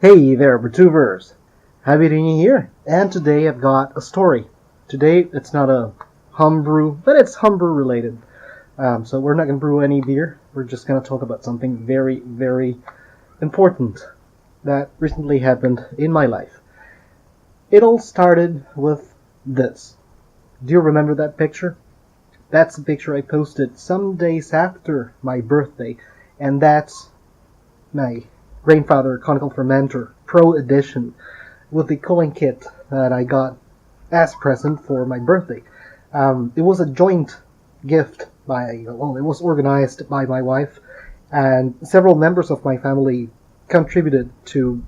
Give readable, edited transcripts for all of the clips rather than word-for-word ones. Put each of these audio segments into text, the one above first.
Hey there, Bretuvers! Happy to be here, and today I've got a story. Today it's not a homebrew, but it's homebrew related. So we're not going to brew any beer, we're just going to talk about something very, very important that recently happened in my life. It all started with this. Do you remember that picture? That's the picture I posted some days after my birthday, and that's my Grainfather Conical Fermenter Pro Edition with the cooling kit that I got as present for my birthday. It was a joint gift it was organized by my wife, and several members of my family contributed to,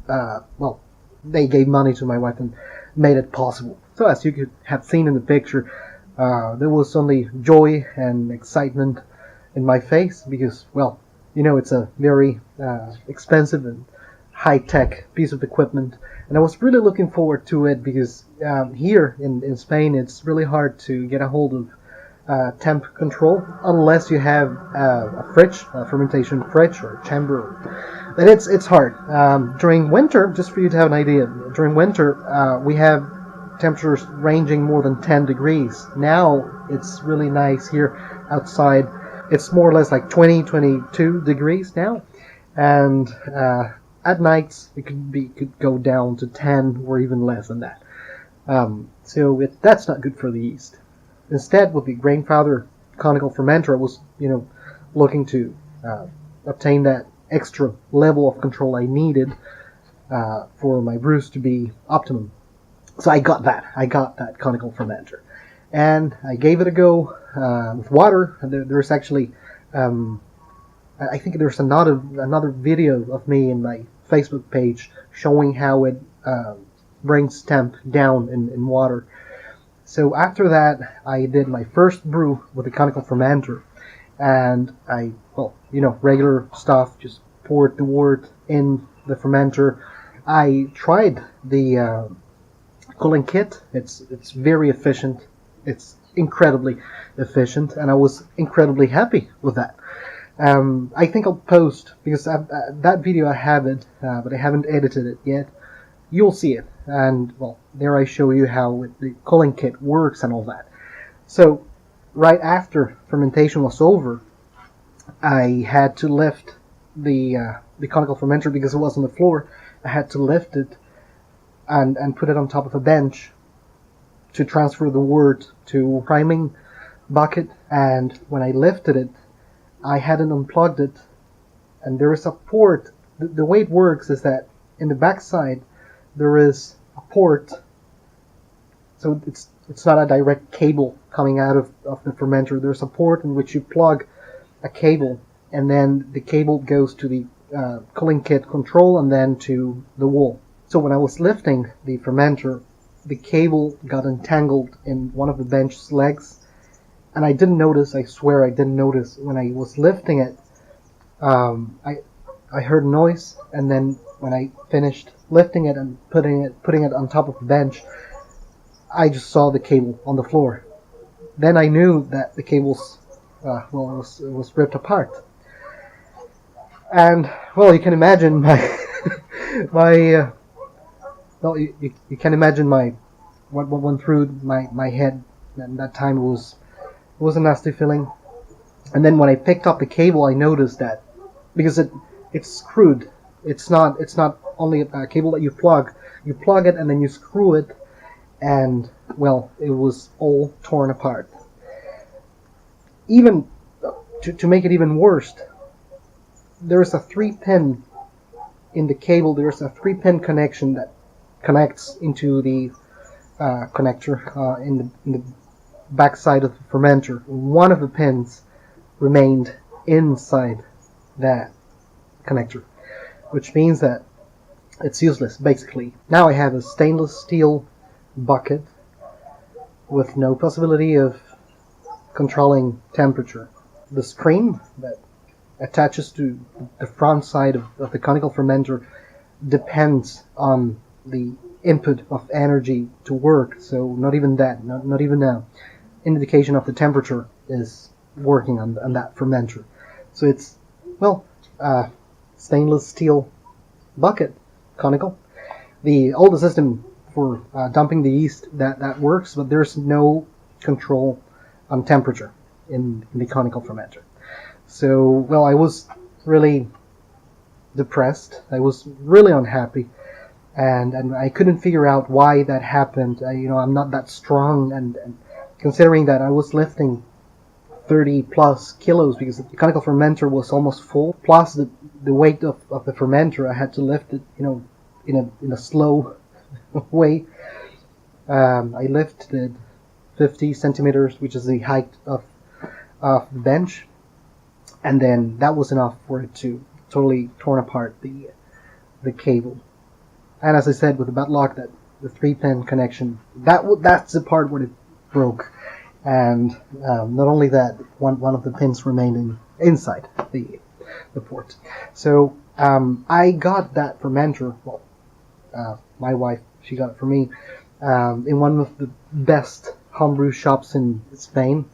they gave money to my wife and made it possible. So as you could have seen in the picture, there was only joy and excitement in my face because, it's a very expensive and high-tech piece of equipment, and I was really looking forward to it because here in Spain it's really hard to get a hold of temp control unless you have a fridge, a fermentation fridge or a chamber. And it's hard. During winter, just for you to have an idea, during winter we have temperatures ranging more than 10 degrees. Now it's really nice here outside. It's more or less like 22 degrees now, and at nights it could go down to 10 or even less than that. That's not good for the yeast. Instead, with the Grainfather Conical Fermenter, I was looking to obtain that extra level of control I needed for my brews to be optimum. So I got that Conical Fermenter, and I gave it a go with water. There's actually, I think there's another video of me in my Facebook page showing how it brings temp down in water. So after that, I did my first brew with the Conical Fermenter, and regular stuff, just poured the wort in the fermenter. I tried the cooling kit. It's very efficient. It's incredibly efficient, and I was incredibly happy with that. I think I'll post, because that video I have it, but I haven't edited it yet. You'll see it, and there I show you how the cooling kit works and all that. So right after fermentation was over, I had to lift the conical fermenter because it was on the floor. I had to lift it and put it on top of a bench to transfer the wort to priming bucket, and when I lifted it, I hadn't unplugged it, and there is a port. The way it works is that in the backside there is a port, so it's not a direct cable coming out of the fermenter. There's a port in which you plug a cable, and then the cable goes to the cooling kit control and then to the wall. So when I was lifting the fermenter, the cable got entangled in one of the bench's legs, and I didn't notice. I swear I didn't notice. When I was lifting it, I heard a noise, and then when I finished lifting it and putting it on top of the bench, I just saw the cable on the floor. Then I knew that the cables, it was ripped apart. And you can imagine you can imagine what went through my head. And that time it was a nasty feeling. And then when I picked up the cable, I noticed that because it's screwed. It's not only a cable that you plug it and then you screw it, and it was all torn apart. Even to make it even worse, there's a 3-pin in the cable. There's a 3-pin connection that connects into the connector in the backside of the fermenter. One of the pins remained inside that connector, which means that it's useless, basically. Now I have a stainless steel bucket with no possibility of controlling temperature. The screen that attaches to the front side of the conical fermenter depends on the input of energy to work, so not even that, not even an indication of the temperature is working on that fermenter. So it's stainless steel bucket, conical. All the system for dumping the yeast that works, but there's no control on temperature in the conical fermenter. So, well, I was really depressed. I was really unhappy, and I couldn't figure out why that happened. I'm not that strong, and considering that I was lifting 30 plus kilos because the conical fermenter was almost full, plus the weight of the fermenter, I had to lift it, in a slow way. I lifted 50 centimeters, which is the height of the bench, and then that was enough for it to totally torn apart the cable. And as I said, with the bad luck, that the 3-pin connection, that's the part where it broke. And not only that, one of the pins remained inside the port. So I got that fermenter. Well, my wife, she got it for me in one of the best homebrew shops in Spain,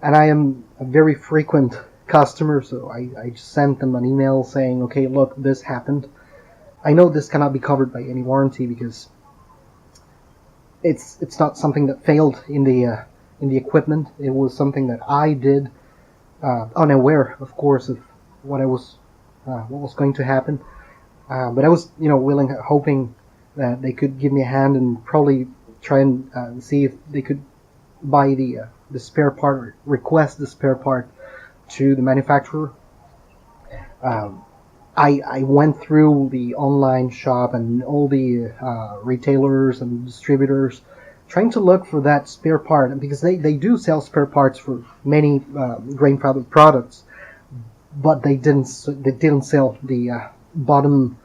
and I am a very frequent customer. So I just sent them an email saying, okay, look, this happened. I know this cannot be covered by any warranty because it's not something that failed in the equipment. It was something that I did, unaware, of course, of what was going to happen. But I was, willing, hoping that they could give me a hand and probably try and see if they could buy the spare part or request the spare part to the manufacturer. I went through the online shop and all the retailers and distributors, trying to look for that spare part, because they do sell spare parts for many Grainfather products, but they didn't sell the bottom,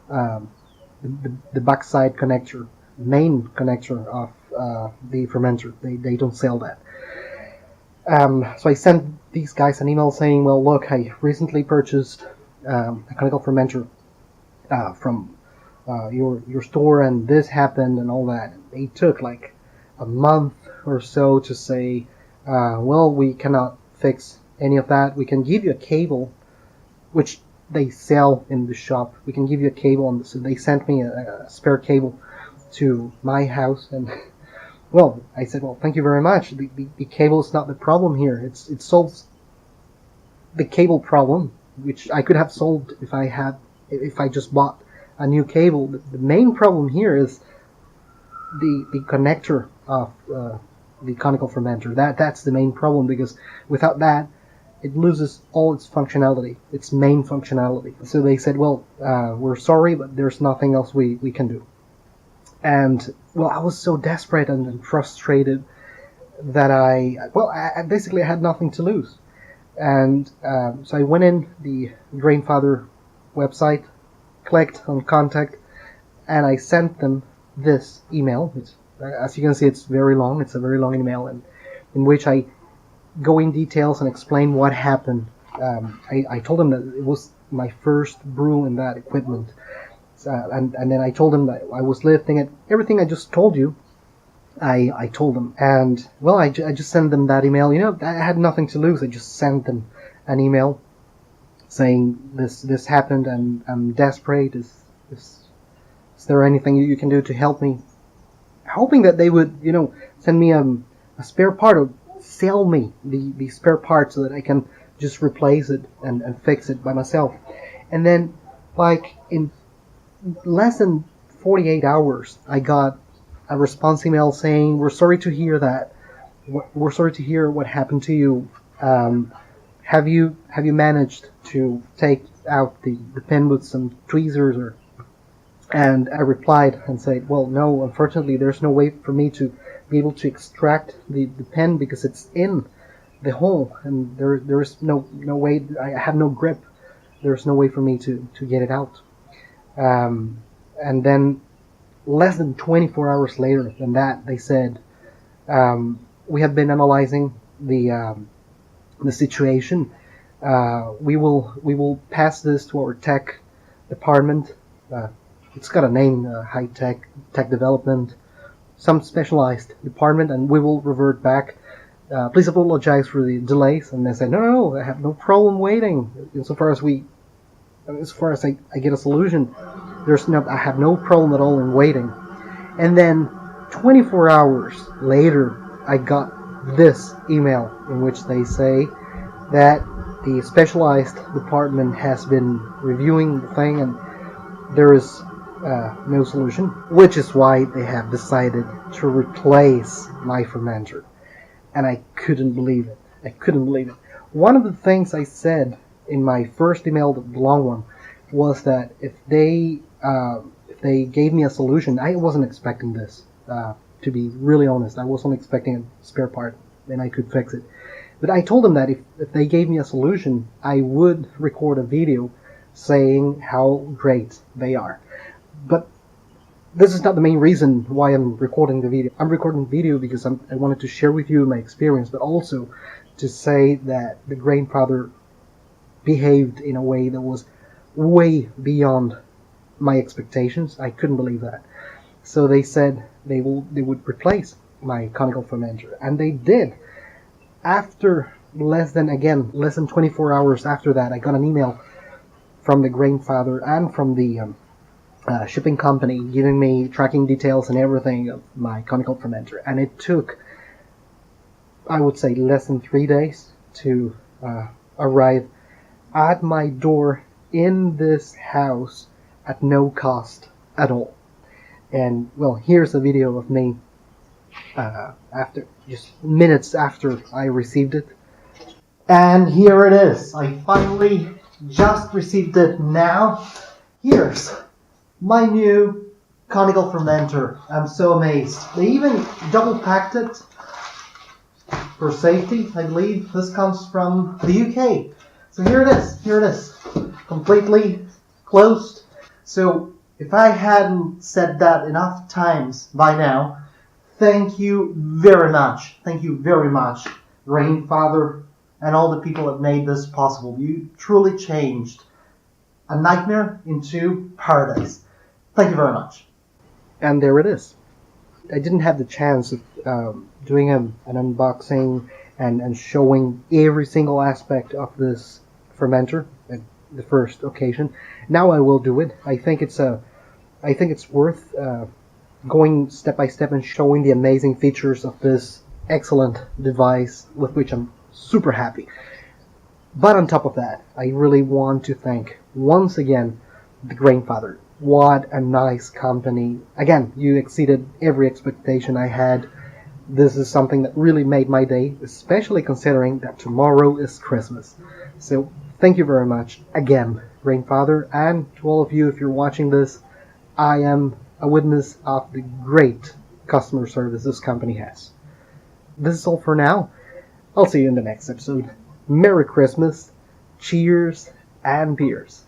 the backside connector, main connector of the fermenter. They don't sell that. So I sent these guys an email saying, well, look, I recently purchased a conical fermenter from your store, and this happened and all that. They took like a month or so to say, well, we cannot fix any of that. We can give you a cable, which they sell in the shop. We can give you a cable, and so they sent me a spare cable to my house. And well, I said, well, thank you very much. The cable is not the problem here. It solves the cable problem, which I could have solved if I just bought a new cable. The main problem here is the connector of the conical fermenter. That's the main problem, because without that, it loses all its functionality, its main functionality. So they said, well, we're sorry, but there's nothing else we can do. And well, I was so desperate and frustrated that I basically had nothing to lose. And so I went in the Grainfather website, clicked on contact, and I sent them this email. As you can see, it's very long. It's a very long email, and in which I go in details and explain what happened. I told them that it was my first brew in that equipment, and then I told them that I was lifting it. Everything I just told you, I told them. And well, I just sent them that email. I had nothing to lose. I just sent them an email saying this happened, and I'm desperate. Is there anything you can do to help me? Hoping that they would, send me a spare part, or sell me the spare part so that I can just replace it and fix it by myself. And then, like, in less than 48 hours, I got a response email saying, we're sorry to hear that. We're sorry to hear what happened to you. Have you managed to take out the pin with some tweezers? And I replied and said, well, no, unfortunately, there's no way for me to be able to extract the pen, because it's in the hole, and there is no way. I have no grip. There's no way for me to get it out. And then less than 24 hours later than that, they said, we have been analyzing the situation. We will pass this to our tech department. It's got a name, high tech development, some specialized department, and we will revert back. Please apologize for the delays. And they said, no, I have no problem waiting. As far as I get a solution. I have no problem at all in waiting. And then 24 hours later, I got this email in which they say that the specialized department has been reviewing the thing and there is no solution, which is why they have decided to replace my fermenter. And I couldn't believe it. I couldn't believe it. One of the things I said in my first email, the long one, was that if they gave me a solution, I wasn't expecting this. To be really honest, I wasn't expecting a spare part and I could fix it. But I told them that if they gave me a solution, I would record a video saying how great they are. But this is not the main reason why I'm recording the video. I'm recording the video because I wanted to share with you my experience, but also to say that the Grainfather behaved in a way that was way beyond my expectations. I couldn't believe that. So they said they would replace my conical fermenter, and they did. After less than 24 hours after that, I got an email from the Grainfather and from the shipping company giving me tracking details and everything of my conical fermenter, and it took, I would say, less than 3 days to arrive at my door in this house at no cost at all. And well, here's a video of me after just minutes after I received it. And here it is. I finally just received it now. Here's my new conical fermenter. I'm so amazed. They even double packed it for safety. I believe this comes from the UK. So here it is. Here it is. Completely closed. So if I hadn't said that enough times by now, thank you very much. Thank you very much, Grainfather, and all the people that made this possible. You truly changed a nightmare into paradise. Thank you very much. And there it is. I didn't have the chance of doing an unboxing and showing every single aspect of this fermenter at the first occasion. Now I will do it. I think it's worth going step by step and showing the amazing features of this excellent device, with which I'm super happy. But on top of that, I really want to thank once again the Grainfather. What a nice company. Again, you exceeded every expectation I had. This is something that really made my day, especially considering that tomorrow is Christmas. So thank you very much again, Grainfather, and to all of you, if you're watching this, I am a witness of the great customer service this company has. This is all for now. I'll see you in the next episode. Merry Christmas, cheers, and beers.